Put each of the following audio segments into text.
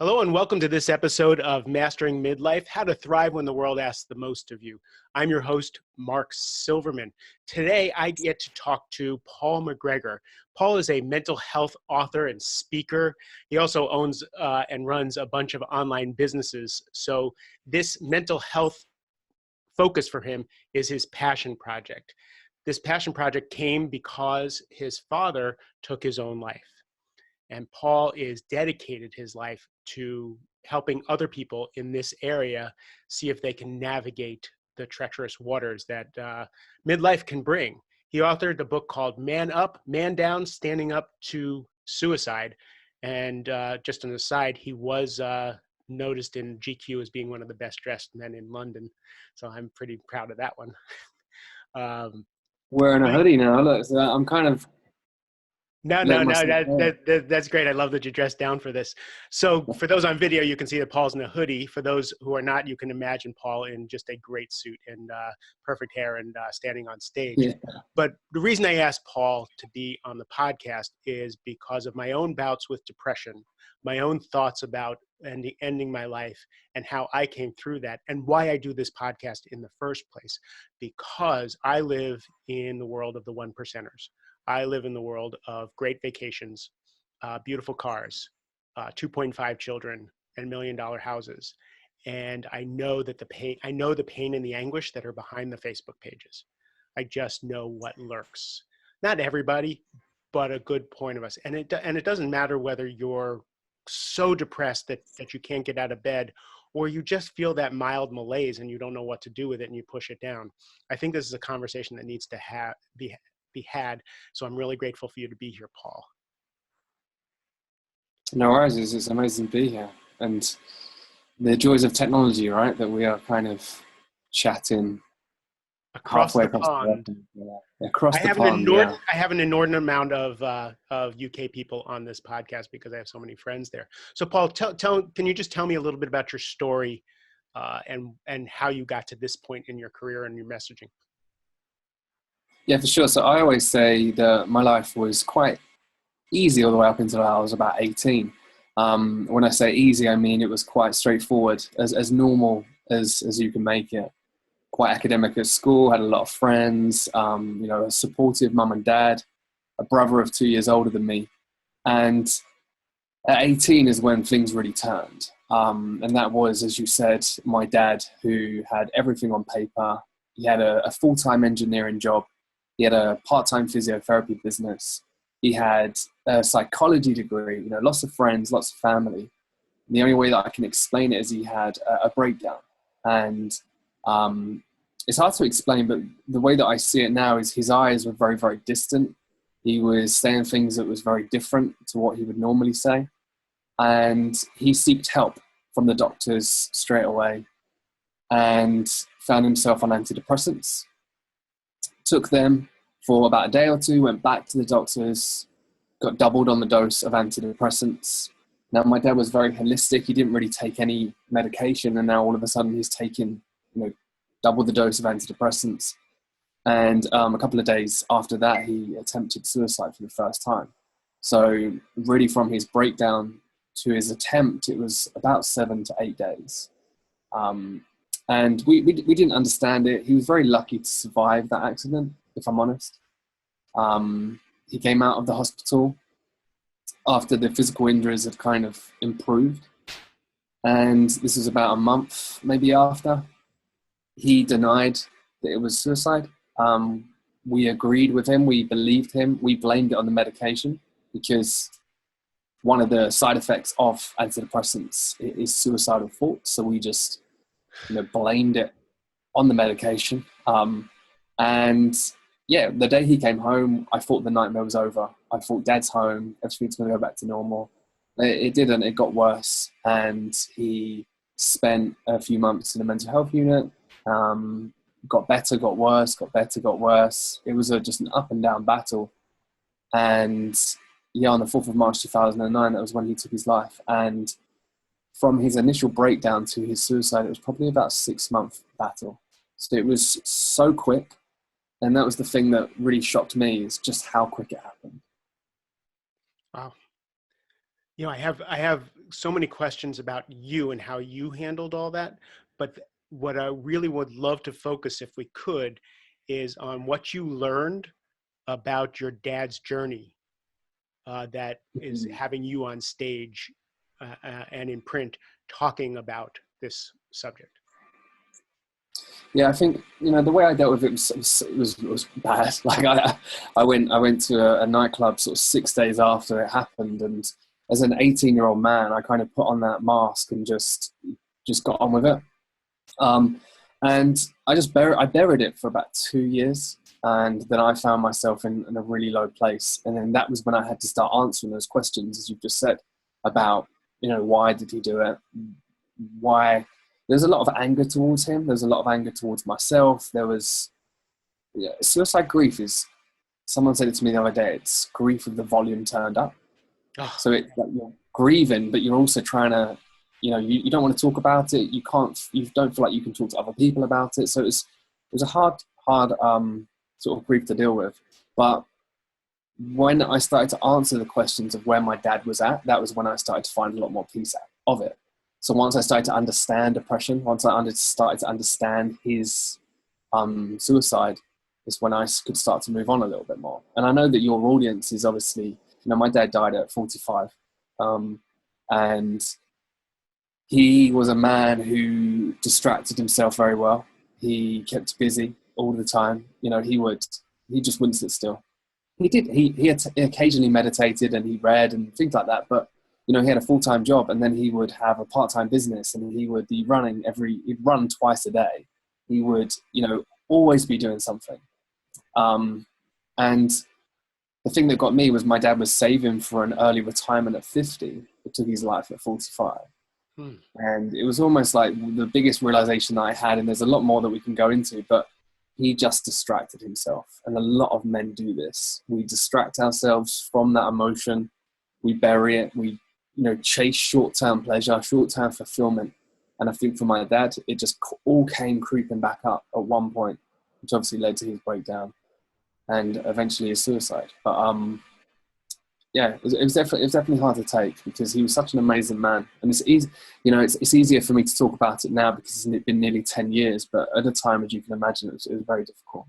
Hello and welcome to this episode of Mastering Midlife, How to Thrive When the World Asks the Most of You. I'm your host, Mark Silverman. Today, I get to talk to Paul McGregor. Paul is a mental health author and speaker. He also owns and runs a bunch of online businesses. So this mental health focus for him is his passion project. This passion project came because his father took his own life. And Paul is dedicated his life to helping other people in this area see if they can navigate the treacherous waters that midlife can bring. He authored a book called Man Up, Man Down, Standing Up to Suicide. And just an aside, he was noticed in GQ as being one of the best dressed men in London. So I'm pretty proud of that one. Wearing a hoodie now. Look, so I'm kind of No, that's great. I love that you dressed down for this. So for those on video, you can see that Paul's in a hoodie. For those who are not, you can imagine Paul in just a great suit and perfect hair and standing on stage. Yeah. But the reason I asked Paul to be on the podcast is because of my own bouts with depression, my own thoughts about ending my life and how I came through that and why I do this podcast in the first place. Because I live in the world of the one percenters. I live in the world of great vacations, beautiful cars, 2.5 children, and $1 million houses. And I know that the pain and the anguish that are behind the Facebook pages. I just know what lurks. Not everybody, but a good point of us. And it doesn't matter whether you're so depressed that you can't get out of bed, or you just feel that mild malaise and you don't know what to do with it and you push it down. I think this is a conversation that needs to be had. So I'm really grateful for you to be here, Paul. No worries. It's amazing to be here. And the joys of technology, right? That we are kind of chatting across halfway the pond. Across the pond. I have an inordinate amount of UK people on this podcast because I have so many friends there. So Paul, can you just tell me a little bit about your story and how you got to this point in your career and your messaging? Yeah, for sure. So I always say that my life was quite easy all the way up until I was about 18. When I say easy, I mean it was quite straightforward, as normal as you can make it. Quite academic at school, had a lot of friends, a supportive mum and dad, a brother of 2 years older than me. And at 18 is when things really turned. And that was, as you said, my dad, who had everything on paper. He had a full-time engineering job. He had a part-time physiotherapy business. He had a psychology degree, lots of friends, lots of family. And the only way that I can explain it is he had a breakdown. And it's hard to explain, but the way that I see it now is his eyes were very, very distant. He was saying things that was very different to what he would normally say. And he sought help from the doctors straight away and found himself on antidepressants. Took them for about a day or two, went back to the doctors, got doubled on the dose of antidepressants. Now, my dad was very holistic. He didn't really take any medication. And now all of a sudden he's taking, double the dose of antidepressants. And a couple of days after that, he attempted suicide for the first time. So really from his breakdown to his attempt, it was about 7 to 8 days. And we didn't understand it. He was very lucky to survive that accident, if I'm honest. He came out of the hospital after the physical injuries had kind of improved. And this was about a month, maybe after. He denied that it was suicide. We agreed with him. We believed him. We blamed it on the medication because one of the side effects of antidepressants is suicidal thoughts. So we just blamed it on the medication. And yeah, the day he came home, I thought the nightmare was over. I thought Dad's home, everything's going to go back to normal. It didn't, it got worse. And he spent a few months in a mental health unit, got better, got worse, got better, got worse. It was just an up and down battle. And yeah, on the 4th of March 2009, that was when he took his life. And from his initial breakdown to his suicide, it was probably about a 6-month battle. So it was so quick. And that was the thing that really shocked me, is just how quick it happened. Wow. I have so many questions about you and how you handled all that. But what I really would love to focus, if we could, is on what you learned about your dad's journey that is having you on stage and in print talking about this subject. Yeah, I think the way I dealt with it was bad. Like I went to a nightclub sort of 6 days after it happened, and as an 18-year-old man, I kind of put on that mask and just got on with it. And I buried it for about 2 years, and then I found myself in a really low place, and then that was when I had to start answering those questions, as you've just said, about why did he do it, why. There's a lot of anger towards him. There's a lot of anger towards myself. There was suicide grief is. Someone said it to me the other day. It's grief with the volume turned up. Oh. So it's like you're grieving, but you're also trying to, you don't want to talk about it. You can't. You don't feel like you can talk to other people about it. So it was a hard sort of grief to deal with. But when I started to answer the questions of where my dad was at, that was when I started to find a lot more peace out of it. So once I started to understand depression, once I started to understand his suicide, is when I could start to move on a little bit more. And I know that your audience is obviously, my dad died at 45. And he was a man who distracted himself very well. He kept busy all the time. He just wouldn't sit still. He occasionally meditated and he read and things like that, but he had a full-time job, and then he would have a part-time business, and he would be he'd run twice a day. He would, always be doing something. And the thing that got me was my dad was saving for an early retirement at 50. It took his life at 45. And it was almost like the biggest realization that I had, and there's a lot more that we can go into, but he just distracted himself. And a lot of men do this. We distract ourselves from that emotion. We bury it. We chase short-term pleasure, short-term fulfillment. And I think for my dad, it just all came creeping back up at one point, which obviously led to his breakdown and eventually his suicide. But yeah, it was definitely hard to take, because he was such an amazing man. And it's easy, it's easier for me to talk about it now because it's been nearly 10 years. But at the time, as you can imagine, it was very difficult.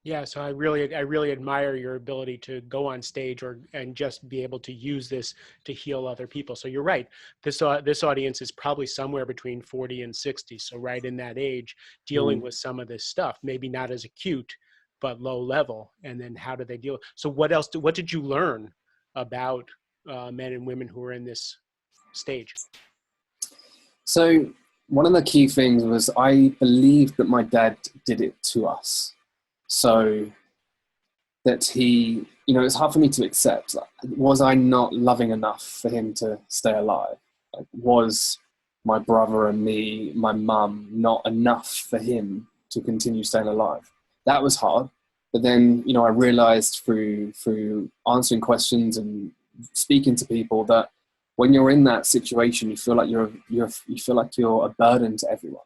Yeah, so I really admire your ability to go on stage and just be able to use this to heal other people. So you're right. This audience is probably somewhere between 40 and 60. So right in that age, dealing with some of this stuff, maybe not as acute, but low level. And then how do they deal? So what did you learn about men and women who are in this stage? So one of the key things was I believed that my dad did it to us. So that he, it's hard for me to accept. Was I not loving enough for him to stay alive? Like, was my brother and me, my mum, not enough for him to continue staying alive? That was hard. But then, I realized through answering questions and speaking to people that when you're in that situation, you feel like you feel like you're a burden to everyone.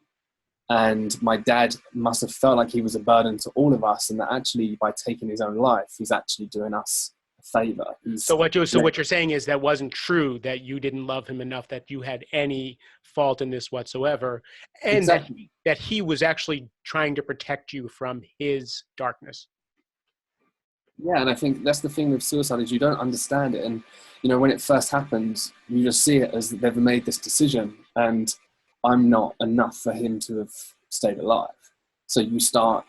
And my dad must have felt like he was a burden to all of us, and that actually by taking his own life, he's actually doing us a favor. So what you're saying is that wasn't true, that you didn't love him enough, that you had any fault in this whatsoever, and exactly. that he was actually trying to protect you from his darkness. Yeah, and I think that's the thing with suicide, is you don't understand it. And, when it first happens, you just see it as they've made this decision, and I'm not enough for him to have stayed alive. So you start,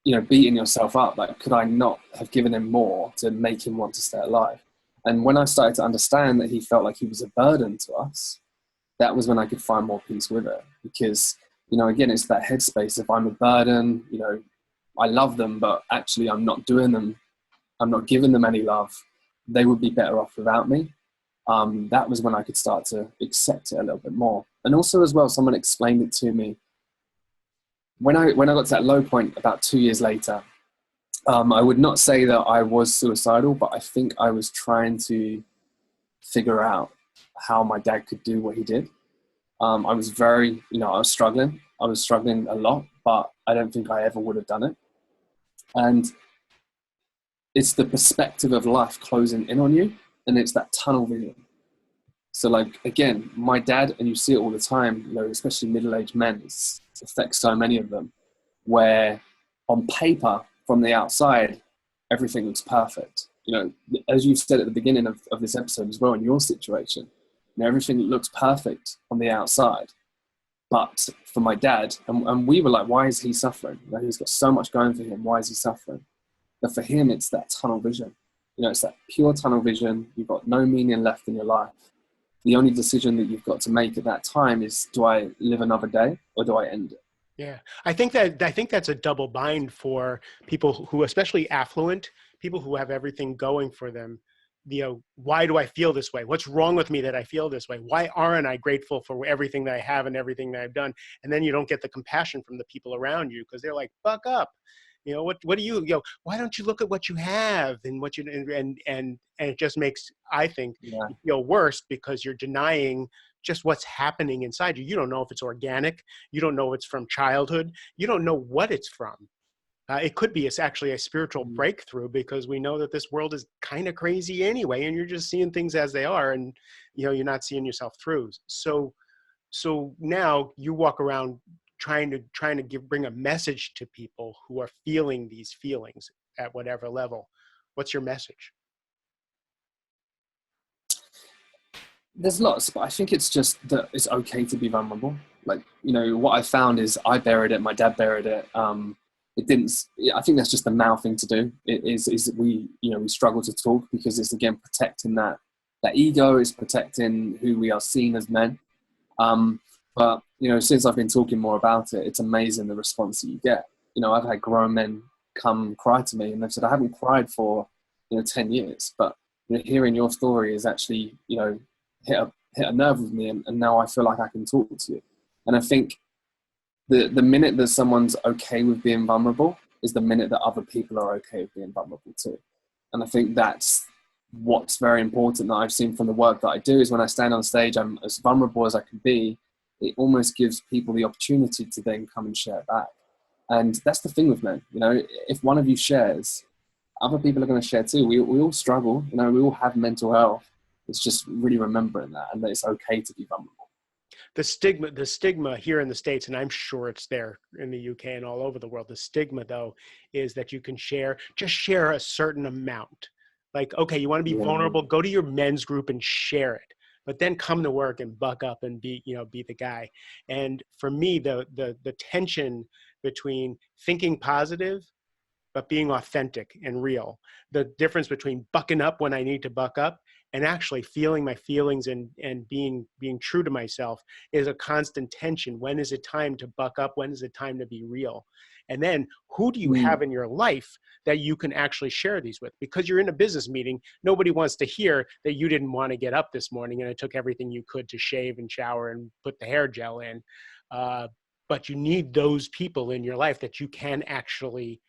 beating yourself up. Like, could I not have given him more to make him want to stay alive? And when I started to understand that he felt like he was a burden to us, that was when I could find more peace with it. Because, again, it's that headspace. If I'm a burden, I love them, but actually I'm not doing them. I'm not giving them any love. They would be better off without me. That was when I could start to accept it a little bit more. And also as well, someone explained it to me. When I got to that low point about 2 years later, I would not say that I was suicidal, but I think I was trying to figure out how my dad could do what he did. I was very, I was struggling. I was struggling a lot, but I don't think I ever would have done it. And it's the perspective of life closing in on you, and it's that tunnel vision. So like, again, my dad, and you see it all the time, you know, especially middle-aged men, it affects so many of them, where on paper, from the outside, everything looks perfect. You know, as you said at the beginning of this episode as well, in your situation, you know, everything looks perfect on the outside. But for my dad, and we were like, why is he suffering? You know, he's got so much going for him. Why is he suffering? But for him, it's that tunnel vision. You know, it's that pure tunnel vision. You've got no meaning left in your life. The only decision that you've got to make at that time is, do I live another day or do I end it? Yeah, I think that's a double bind for people who, especially affluent people who have everything going for them. You know, why do I feel this way? What's wrong with me that I feel this way? Why aren't I grateful for everything that I have and everything that I've done? And then you don't get the compassion from the people around you because they're like, "Buck up." You know, what do you know, why don't you look at what you have and what you, and it just makes, I think, Yeah. you feel worse because you're denying just what's happening inside you. You don't know if it's organic. You don't know if it's from childhood. You don't know what it's from. It could be, it's actually a spiritual Mm. breakthrough because we know that this world is kind of crazy anyway, and you're just seeing things as they are, and you know, you're not seeing yourself through. So now you walk around trying to bring a message to people who are feeling these feelings at whatever level. What's your message? There's lots, but I think it's just that it's okay to be vulnerable. Like, you know, what I found is I buried it, my dad buried it. It didn't. I think that's just the male thing to do. It is we, you know, we struggle to talk because it's, again, protecting that ego. It's protecting who we are seen as men. But you know, since I've been talking more about it, it's amazing the response that you get. You know, I've had grown men come cry to me, and they've said, "I haven't cried for, you know, 10 years, but you know, hearing your story is actually, you know, hit a nerve with me, and now I feel like I can talk to you." And I think the minute that someone's okay with being vulnerable is the minute that other people are okay with being vulnerable too. And I think that's what's very important that I've seen from the work that I do, is when I stand on stage, I'm as vulnerable as I can be. It almost gives people the opportunity to then come and share back. And that's the thing with men. You know, if one of you shares, other people are going to share too. We all struggle. You know, we all have mental health. It's just really remembering that, and that it's okay to be vulnerable. The stigma here in the States, and I'm sure it's there in the UK and all over the world, the stigma though is that you can just share a certain amount. Like, okay, you want to be Yeah. vulnerable, go to your men's group and share it, but then come to work and buck up and be the guy. And for me, the tension between thinking positive but being authentic and real. The difference between bucking up when I need to buck up and actually feeling my feelings and being true to myself is a constant tension. When is it time to buck up? When is it time to be real? And then who do you Mm. have in your life that you can actually share these with? Because you're in a business meeting, nobody wants to hear that you didn't want to get up this morning and it took everything you could to shave and shower and put the hair gel in. But you need those people in your life that you can actually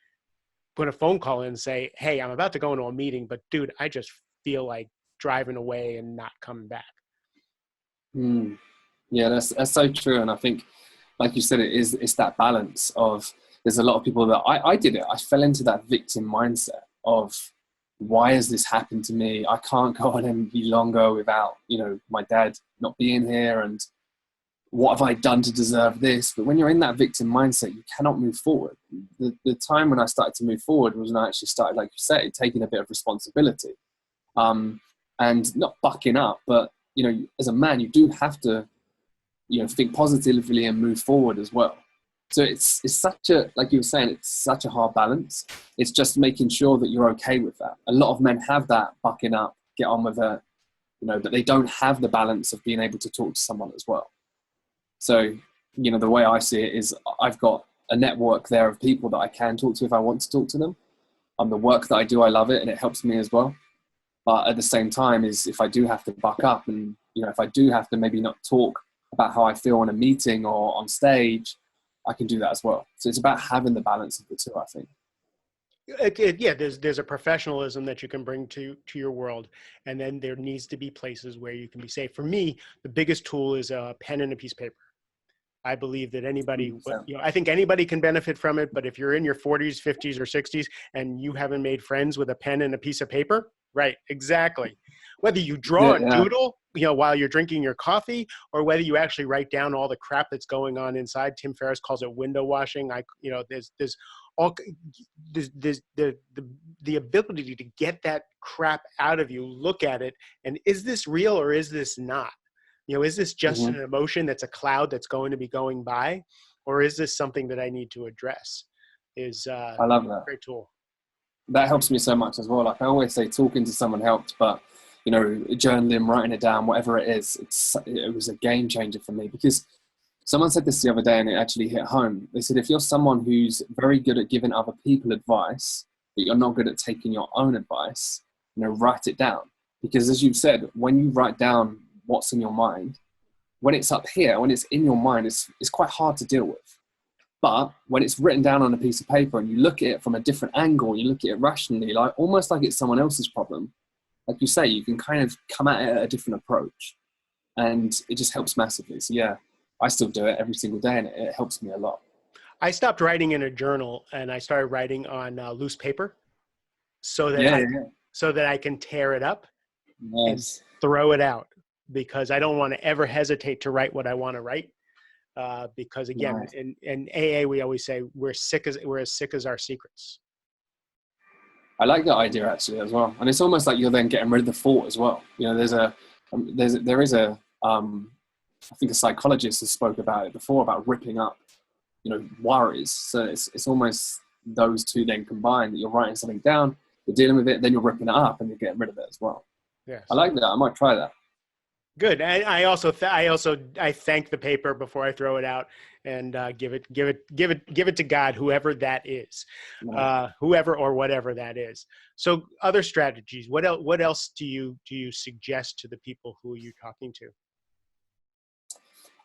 put a phone call in and say, "Hey, I'm about to go into a meeting, but dude, I just feel like driving away and not coming back." Mm. Yeah, that's so true. And I think, like you said, it's that balance of, there's a lot of people that I did it. I fell into that victim mindset of, why has this happened to me? I can't go on any longer without, you know, my dad not being here, and what have I done to deserve this? But when you're in that victim mindset, you cannot move forward. The time when I started to move forward was when I actually started, like you say, taking a bit of responsibility, and not bucking up, but you know, as a man, you do have to, you know, think positively and move forward as well. So it's such a, like you were saying, it's such a hard balance. It's just making sure that you're okay with that. A lot of men have that bucking up, get on with it, you know, but they don't have the balance of being able to talk to someone as well. So, you know, the way I see it is, I've got a network there of people that I can talk to if I want to talk to them. The work that I do, I love it, and it helps me as well. But at the same time, is if I do have to buck up, and you know, if I do have to maybe not talk about how I feel in a meeting or on stage, I can do that as well. So it's about having the balance of the two, I think. Yeah, there's a professionalism that you can bring to your world, and then there needs to be places where you can be safe. For me, the biggest tool is a pen and a piece of paper. I believe that anybody, 100%. I think anybody can benefit from it. But if you're in your 40s, 50s, or 60s, and you haven't made friends with a pen and a piece of paper, right? Exactly. Whether you draw Yeah, and yeah. doodle, while you're drinking your coffee, or whether you actually write down all the crap that's going on inside. Tim Ferriss calls it window washing. There's all there's the ability to get that crap out of you, look at it, and is this real or is this not? Is this just Mhm. an emotion that's a cloud that's going to be going by, or is this something that I need to address? Is I a love that. great tool. That helps me so much as well. Like I always say, talking to someone helped, but journaling, writing it down, whatever it is, it was a game changer for me, because someone said this the other day and it actually hit home. They said, if you're someone who's very good at giving other people advice, but you're not good at taking your own advice, write it down. Because as you've said, when you write down what's in your mind, when it's up here, when it's in your mind, it's quite hard to deal with. But when it's written down on a piece of paper and you look at it from a different angle, you look at it rationally, like almost like it's someone else's problem, like you say, you can kind of come at it at a different approach, and it just helps massively. So yeah, I still do it every single day, and it helps me a lot. I stopped writing in a journal and I started writing on loose paper, so that Yeah, I yeah, yeah. so that I can tear it up and Nice. throw it out, because I don't want to ever hesitate to write what I want to write. Because again, Nice. in AA, we always say we're as sick as our secrets. I like that idea actually as well, and it's almost like you're then getting rid of the thought as well. There is a I think a psychologist has spoke about it before, about ripping up worries. So it's almost those two then combined, that you're writing something down, you're dealing with it, then you're ripping it up and you're getting rid of it as well. I Yes. like that. I might try that. Good. I also I thank the paper before I throw it out, and give it to God, whoever that is, Nice. whoever or whatever that is. So other strategies. What else do you suggest to the people who you're talking to?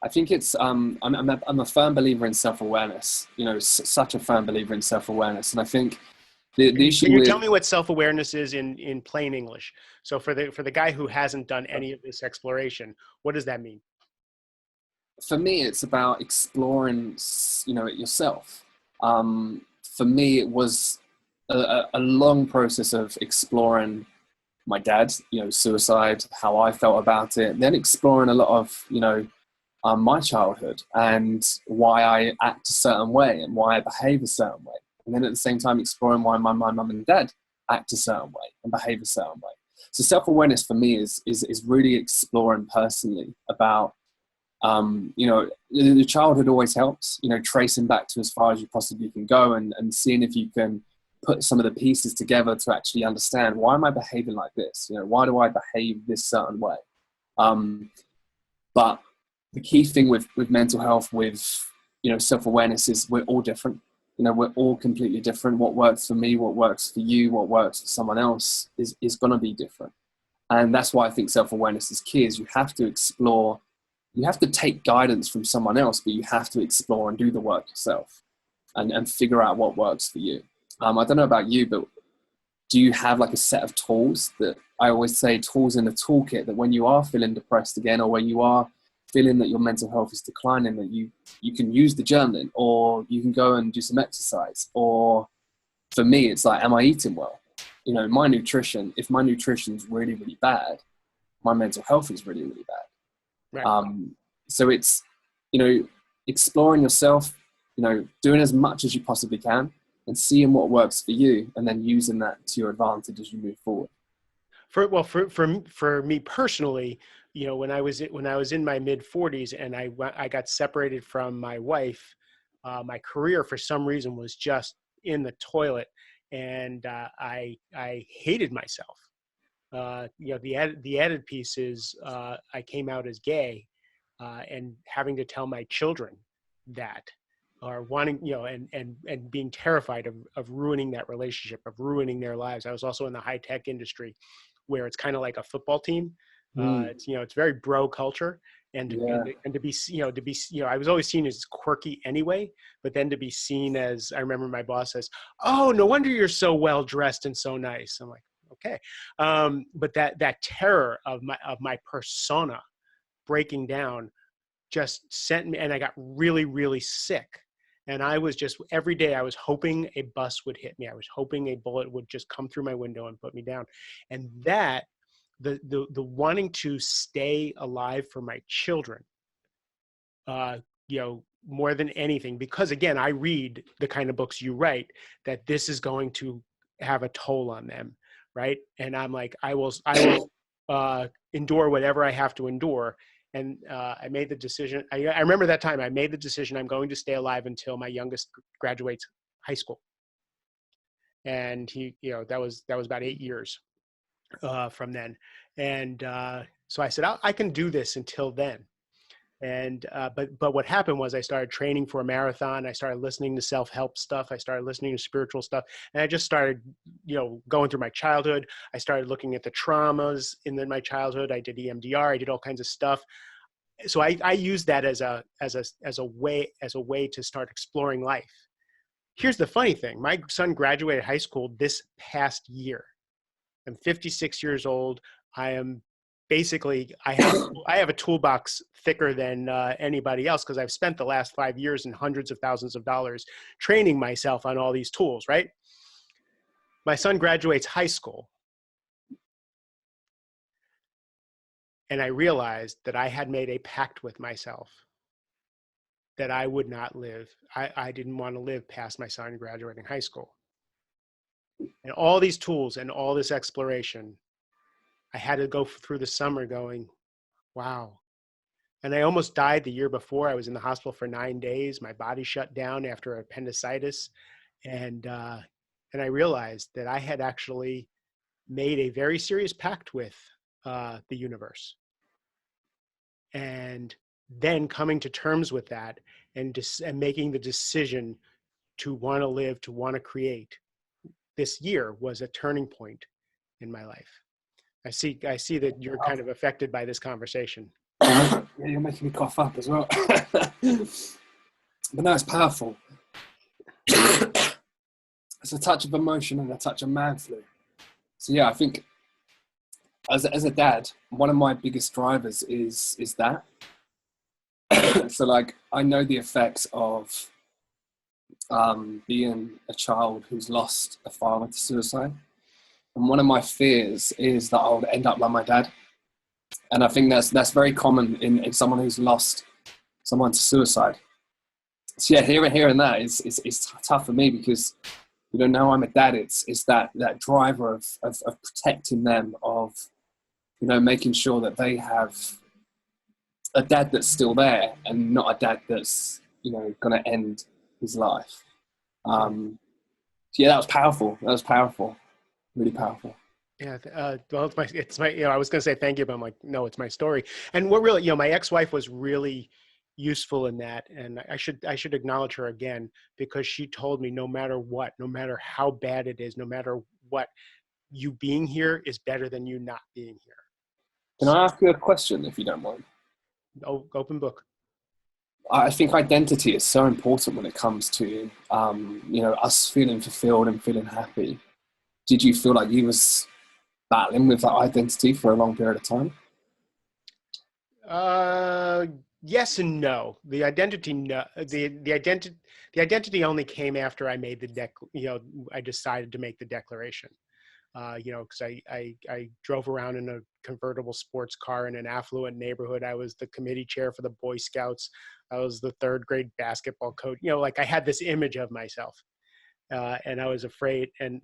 I think it's I'm a firm believer in self-awareness. Such a firm believer in self-awareness, and I think the issue Can you tell with, me what self-awareness is in plain English? So for the guy who hasn't done any of this exploration, what does that mean? for me, it's about exploring, it yourself. For me, it was a long process of exploring my dad, suicide, how I felt about it, then exploring a lot of, my childhood and why I act a certain way and why I behave a certain way. And then at the same time, exploring why my mum and dad act a certain way and behave a certain way. So self-awareness for me is really exploring personally about, the childhood always helps, tracing back to as far as you possibly can go, and seeing if you can put some of the pieces together to actually understand, why am I behaving like this? Why do I behave this certain way? But the key thing with mental health, with self-awareness, is we're all different. We're all completely different. What works for me, what works for you, what works for someone else is going to be different. And that's why I think self-awareness is key. Is you have to explore, you have to take guidance from someone else, but you have to explore and do the work yourself, and figure out what works for you. I don't know about you, but do you have like a set of tools? That I always say, tools in the toolkit, that when you are feeling depressed again, or when you are feeling that your mental health is declining, that you can use the journaling, or you can go and do some exercise. Or for me, it's like, am I eating well? My nutrition, if my nutrition's really, really bad, my mental health is really, really bad. Right. So it's, exploring yourself, doing as much as you possibly can, and seeing what works for you, and then using that to your advantage as you move forward. For me personally, when I was in my mid 40s and I got separated from my wife, my career for some reason was just in the toilet, and I hated myself. The added piece is I came out as gay, and having to tell my children that, or wanting, and being terrified of ruining that relationship, of ruining their lives. I was also in the high tech industry, where it's kind of like a football team. Mm, It's very bro culture, yeah. and to be, I was always seen as quirky anyway, but then to be seen as, I remember my boss says, "Oh, no wonder you're so well dressed and so nice." I'm like, okay. But that terror of my persona breaking down just sent me, and I got really, really sick. And I was just, every day I was hoping a bus would hit me. I was hoping a bullet would just come through my window and put me down. And that the wanting to stay alive for my children, uh, more than anything, because again, I read the kind of books you write, that this is going to have a toll on them, right? And I'm like, I will endure whatever I have to endure. And I made the decision. I remember that time I made the decision, I'm going to stay alive until my youngest graduates high school. And that was about 8 years from then. And so I said, I can do this until then. And but what happened was I started training for a marathon. I started listening to self-help stuff. I started listening to spiritual stuff, and I just started, going through my childhood. I started looking at the traumas in my childhood. I did EMDR. I did all kinds of stuff. So I used that as a way to start exploring life. Here's the funny thing: my son graduated high school this past year. I'm 56 years old. I am basically, I have a toolbox thicker than anybody else, because I've spent the last 5 years and hundreds of thousands of dollars training myself on all these tools, right? My son graduates high school, and I realized that I had made a pact with myself that I would not live. I didn't want to live past my son graduating high school. And all these tools and all this exploration, I had to go through the summer going, wow. And I almost died the year before. I was in the hospital for 9 days. My body shut down after appendicitis. And I realized that I had actually made a very serious pact with the universe. And then coming to terms with that, and making the decision to want to live, to want to create, this year was a turning point in my life. I see that you're kind of affected by this conversation. Yeah, you're making me cough up as well. But no, it's powerful. It's a touch of emotion and a touch of man flu. So yeah, I think as a dad, one of my biggest drivers is that. So like, I know the effects of being a child who's lost a father to suicide. And one of my fears is that I'll end up like my dad. And I think that's very common in someone who's lost someone to suicide. So yeah, hearing that is tough for me, because now I'm a dad. It's that driver of protecting them, of making sure that they have a dad that's still there, and not a dad that's going to end his life. So yeah, that was powerful. That was powerful, really powerful. Yeah. Well, it's my, I was going to say thank you, but I'm like, no, it's my story. And what really, my ex-wife was really useful in that. And I should acknowledge her again, because she told me, no matter what, no matter how bad it is, no matter what, you being here is better than you not being here. Can I ask you a question, if you don't mind? Open book. I think identity is so important when it comes to us feeling fulfilled and feeling happy. Did you feel like you was battling with that identity for a long period of time? Yes and no. The identity, no, the identity only came after I made I decided to make the declaration. Because I drove around in a convertible sports car in an affluent neighborhood. I was the committee chair for the Boy Scouts. I was the third grade basketball coach. Like I had this image of myself, and I was afraid. And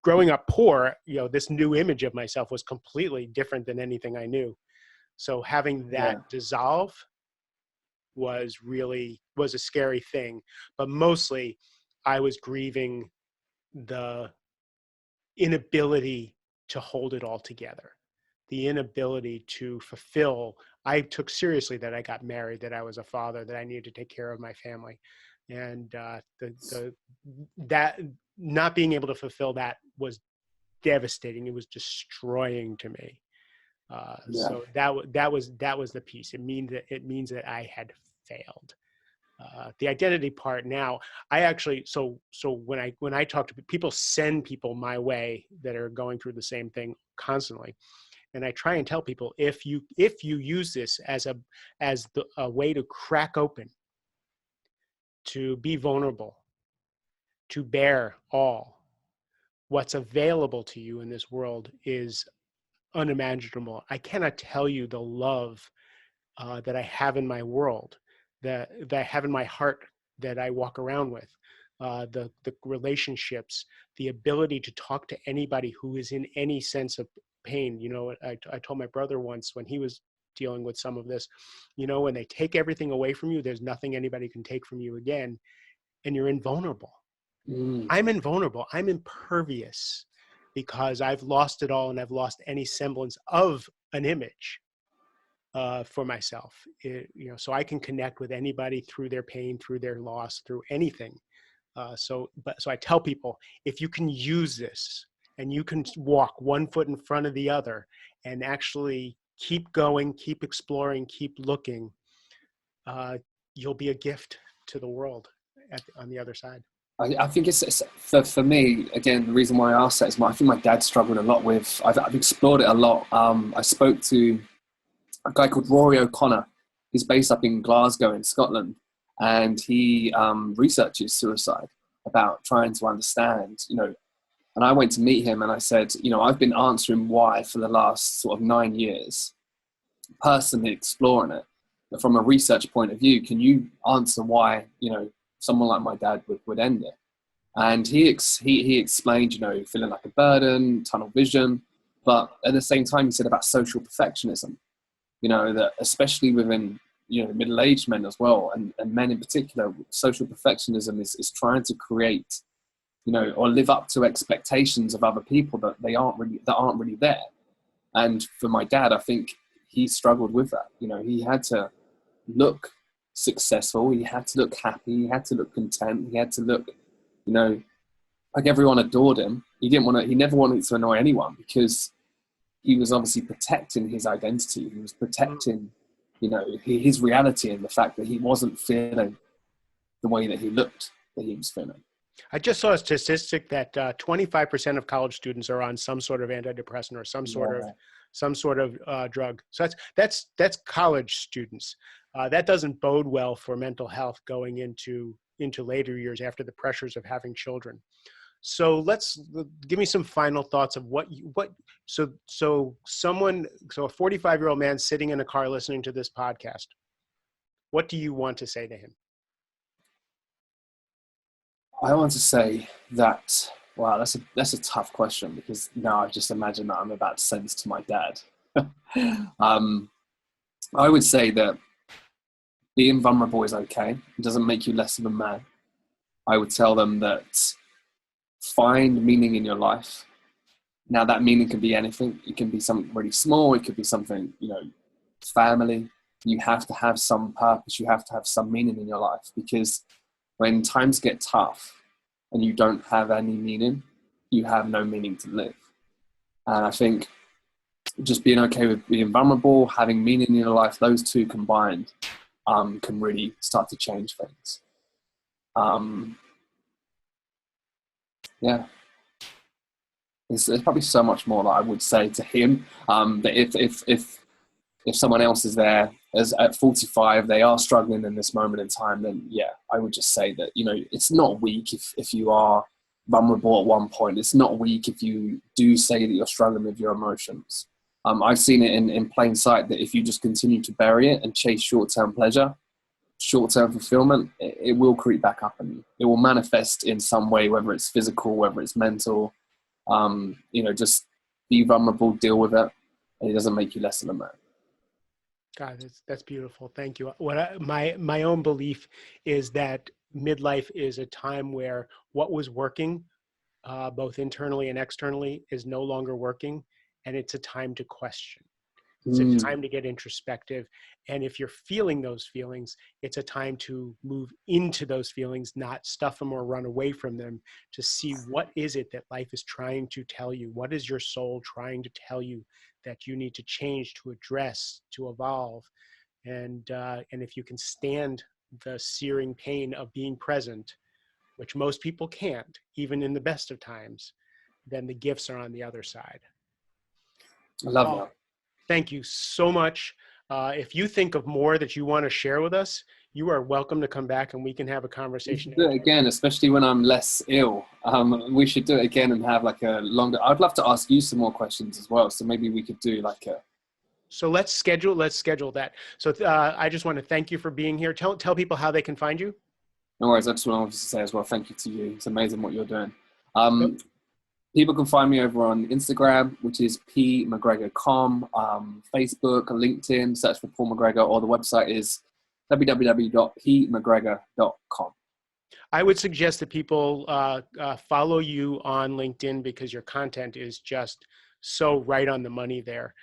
growing up poor, this new image of myself was completely different than anything I knew. So having that dissolve was a scary thing. But mostly, I was grieving the inability to hold it all together, the inability to fulfill. I took seriously that I got married, that I was a father, that I needed to take care of my family, and that not being able to fulfill that was devastating. It was destroying to me. So that was the piece. It means that I had failed. The identity part now, I actually, so when I talk to people, send people my way that are going through the same thing constantly, and I try and tell people, if you use this as a way to crack open, to be vulnerable, to bear all, what's available to you in this world is unimaginable. I cannot tell you the love that I have in my world, that I have in my heart, that I walk around with, the relationships, the ability to talk to anybody who is in any sense of pain. You know, I told my brother once when he was dealing with some of this, you know, when they take everything away from you, there's nothing anybody can take from you again, and you're invulnerable. Mm. I'm invulnerable. I'm impervious because I've lost it all, and I've lost any semblance of an image for myself. You know, so I can connect with anybody through their pain, through their loss, through anything. So I tell people, if you can use this and you can walk one foot in front of the other and actually keep going, keep exploring, keep looking, uh, you'll be a gift to the world on the other side. I think it's for me, again, the reason why I asked that is I think my dad struggled a lot with, I've explored it a lot. I spoke to a guy called Rory O'Connor. He's based up in Glasgow in Scotland, and he researches suicide, about trying to understand, you know, and I went to meet him and I said, you know, I've been answering why for the last sort of 9 years, personally exploring it. But from a research point of view, can you answer why, you know, someone like my dad would end it? And he explained, you know, feeling like a burden, tunnel vision, but at the same time, he said about social perfectionism, you know, that especially within, you know, middle-aged men as well, and men in particular, social perfectionism is trying to create, you know, or live up to expectations of other people that aren't really there. And for my dad, I think he struggled with that. You know, he had to look successful, he had to look happy, he had to look content, he had to look, you know, like everyone adored him. He never wanted to annoy anyone because he was obviously protecting his identity. He was protecting, you know, his reality, and the fact that he wasn't feeling the way that he looked that he was feeling. I just saw a statistic that 25% of college students are on some sort of antidepressant or some sort of drug. So that's college students. That doesn't bode well for mental health going into later years after the pressures of having children. So give me some final thoughts of so a 45-year-old man sitting in a car listening to this podcast. What do you want to say to him? I want to say that, wow, that's a tough question, because now I just imagine that I'm about to send this to my dad. I would say that being vulnerable is okay. It doesn't make you less of a man. I would tell them that find meaning in your life. Now that meaning can be anything. It can be something really small. It could be something, you know, family. You have to have some purpose. You have to have some meaning in your life, because when times get tough and you don't have any meaning, you have no meaning to live. And I think just being okay with being vulnerable, having meaning in your life, those two combined can really start to change things. Yeah. There's probably so much more that I would say to him. But if someone else is there as at 45, they are struggling in this moment in time, then yeah, I would just say that, you know, it's not weak if you are vulnerable at one point. It's not weak if you do say that you're struggling with your emotions. I've seen it in plain sight that if you just continue to bury it and chase short-term pleasure, short-term fulfillment, it will creep back up, and it will manifest in some way, whether it's physical, whether it's mental. You know, just be vulnerable, deal with it, and it doesn't make you less than a man. God, that's beautiful. Thank you. My own belief is that midlife is a time where what was working, both internally and externally, is no longer working, and it's a time to question. It's a time to get introspective. And if you're feeling those feelings, it's a time to move into those feelings, not stuff them or run away from them, to see what is it that life is trying to tell you? What is your soul trying to tell you that you need to change, to address, to evolve? And if you can stand the searing pain of being present, which most people can't, even in the best of times, then the gifts are on the other side. I love Paul, that. thank you so much. If you think of more that you want to share with us, You are welcome to come back and we can have a We conversation should do it anytime. again, especially when I'm less ill. We should do it again and have like a longer. I'd love to ask you some more questions as well. So maybe we could do like a. So let's schedule that. So I just want to thank you for being here. Tell people how they can find you. No worries. I just wanted to say as well, thank you to you. It's amazing what you're doing. Yep. People can find me over on Instagram, which is pmcgregor.com, Facebook, LinkedIn, search for Paul McGregor, or the website is www.pmcgregor.com. I would suggest that people follow you on LinkedIn because your content is just so right on the money there.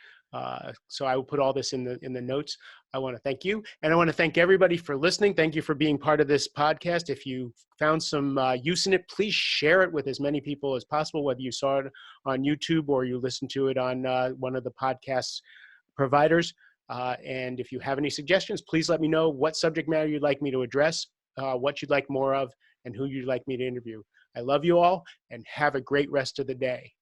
So I will put all this in the notes. I want to thank you, and I want to thank everybody for listening. Thank you for being part of this podcast. If you found some use in it, please share it with as many people as possible, whether you saw it on YouTube or you listened to it on one of the podcast providers. And if you have any suggestions, please let me know what subject matter you'd like me to address, what you'd like more of, and who you'd like me to interview. I love you all, and have a great rest of the day.